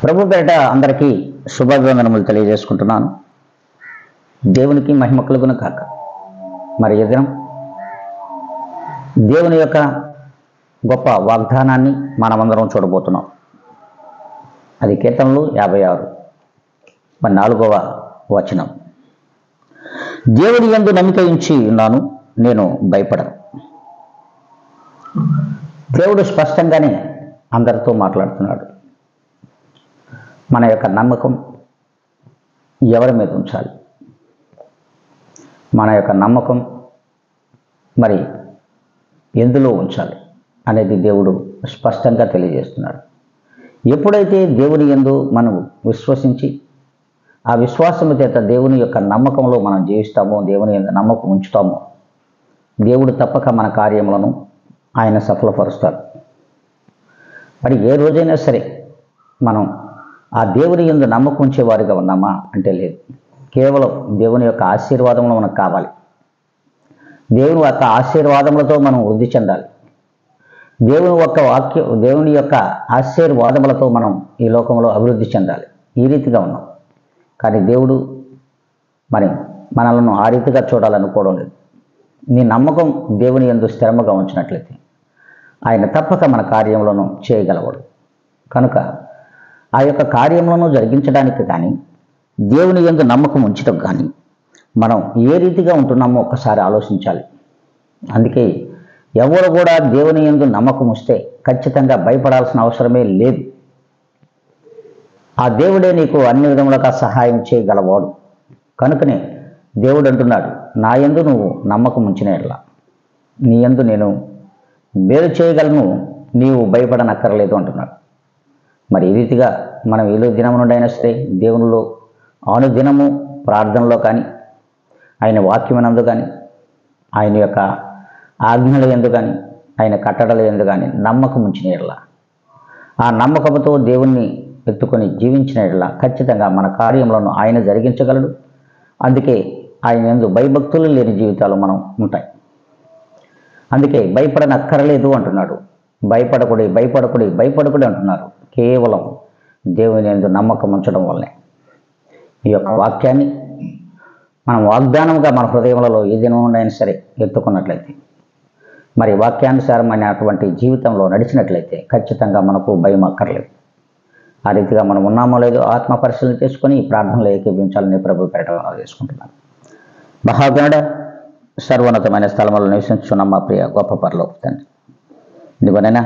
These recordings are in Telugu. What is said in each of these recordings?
ప్రభు పేరిట అందరికీ శుభాభివందనములు తెలియజేసుకుంటున్నాను. దేవునికి మహిమ కలుగును కాక. మరి ఈ దినం దేవుని యొక్క గొప్ప వాగ్దానాన్ని మనమందరం చూడబోతున్నాం. అది కీర్తనలు 56 మరి 4వ వచనం. దేవుని యందు నమ్మిక ఉంచి ఉన్నాను, నేను భయపడను. దేవుడు స్పష్టంగానే అందరితో మాట్లాడుతున్నాడు. మన యొక్క నమ్మకం ఎవరి మీద ఉంచాలి, మన యొక్క నమ్మకం మరి ఎందులో ఉంచాలి అనేది దేవుడు స్పష్టంగా తెలియజేస్తున్నాడు. ఎప్పుడైతే దేవుని యందు మనం విశ్వసించి ఆ విశ్వాసము చేత దేవుని యొక్క నమ్మకంలో మనం జీవిస్తామో, దేవుని యందు నమ్మకం ఉంచుతామో, దేవుడు తప్పక మన కార్యములను ఆయన సఫలపరుస్తాడు. మరి ఏ రోజైనా సరే మనం ఆ దేవుని యందు నమ్మకం ఉంచేవారిగా ఉన్నామా అంటే లేదు. కేవలం దేవుని యొక్క ఆశీర్వాదములు మనకు కావాలి. దేవుని యొక్క ఆశీర్వాదములతో మనం వృద్ధి చెందాలి. దేవుని యొక్క ఆశీర్వాదములతో మనం ఈ లోకంలో అభివృద్ధి చెందాలి. ఈ రీతిగా ఉన్నాం. కానీ దేవుడు మరి మనలను ఆ రీతిగా చూడాలనుకోవడం లేదు. నీ నమ్మకం దేవుని యందు స్థిరముగా ఉంచినట్లయితే ఆయన తప్పక మన కార్యములను చేయగలవాడు. కనుక ఆ యొక్క కార్యములను జరిగించడానికి కానీ, దేవుని యందు నమ్మకం ఉంచడం కానీ మనం ఏ రీతిగా ఉంటున్నామో ఒక్కసారి ఆలోచించాలి. అందుకే ఎవరు కూడా దేవుని యందు నమ్మకం ఉంచితే ఖచ్చితంగా భయపడాల్సిన అవసరమే లేదు. ఆ దేవుడే నీకు అన్ని విధములుగా సహాయం చేయగలవాడు. కనుకనే దేవుడు అంటున్నాడు, నా యందు నువ్వు నమ్మకం ఉంచిన ఎడల నీ యందు నేను మేలు చేయగలను, నీవు భయపడనక్కర్లేదు అంటున్నాడు. మరి ఈ రీతిగా మనం ఏ దినం నుండి అయినా సరే దేవునిలో అనుదినము ప్రార్థనలో కానీ, ఆయన వాక్యమునందు కానీ, ఆయన యొక్క ఆజ్ఞల యందు కానీ, ఆయన కట్టడల యందు కానీ నమ్మకం ఉంచిన ఎడల, ఆ నమ్మకంతో దేవుణ్ణి ఎత్తుకొని జీవించిన ఎడల ఖచ్చితంగా మన కార్యములను ఆయన జరిగించగలడు. అందుకే ఆయన యందు భయభక్తులు లేని జీవితాలు మనం ఉంటాయి. అందుకే భయపడనక్కర్లేదు అంటున్నాడు. భయపడకుడి అంటున్నారు. కేవలం దేవుని యందు నమ్మకం ఉంచడం వల్లనే. ఈ యొక్క వాక్యాన్ని మనం వాగ్దానంగా మన హృదయములలో ఏ దినమైనా సరే ఎత్తుకున్నట్లయితే, మరి వాక్యానుసారమైనటువంటి జీవితంలో నడిచినట్లయితే ఖచ్చితంగా మనకు భయం అక్కర్లేదు. ఆ రీతిగా మనం ఉన్నామో లేదో ఆత్మ పరిశీలన చేసుకొని ఈ ప్రార్థనలో ఏకీభించాలని ప్రభు పేరిట చేసుకుంటున్నాను. మహాగణుడ, సర్వోన్నతమైన స్థలములో నివసించున్న మా ప్రియ గొప్ప పరలోక తండ్రి, ఇదిగోనైనా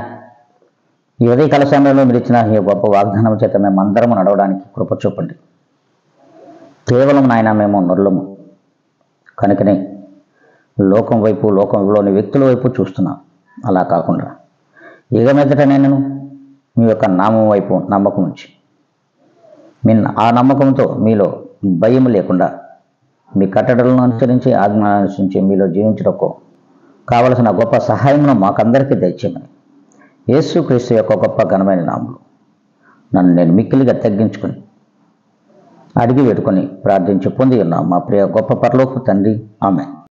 ఈ ఉదయకాల సమయంలో మీరు ఇచ్చిన ఈ గొప్ప వాగ్దానం చేత మేము అందరము నడవడానికి కృప చూపండి. కేవలం నాయన మేము నొర్లము కనుకనే లోకం వైపు, లోకంలోని వ్యక్తుల వైపు చూస్తున్నాం. అలా కాకుండా ఇక మీదట నేను మీ యొక్క నామం వైపు నమ్మకం ఉంచి ఆ నమ్మకంతో మీలో భయం లేకుండా మీ కట్టడలను అనుసరించి, ఆజ్ఞలను అనుసరించి మీలో జీవించడానికి కావలసిన గొప్ప సహాయమును మాకందరికీ దయచేయమని యేసుక్రీస్తు యొక్క గొప్ప ఘనమైన నామములో నన్ను నేను మిక్కిలిగా తగ్గించుకొని అడిగి పెట్టుకొని ప్రార్థించి పొంది ఉన్నాం మా ప్రియ గొప్ప పరలోక తండ్రి. ఆమేన్.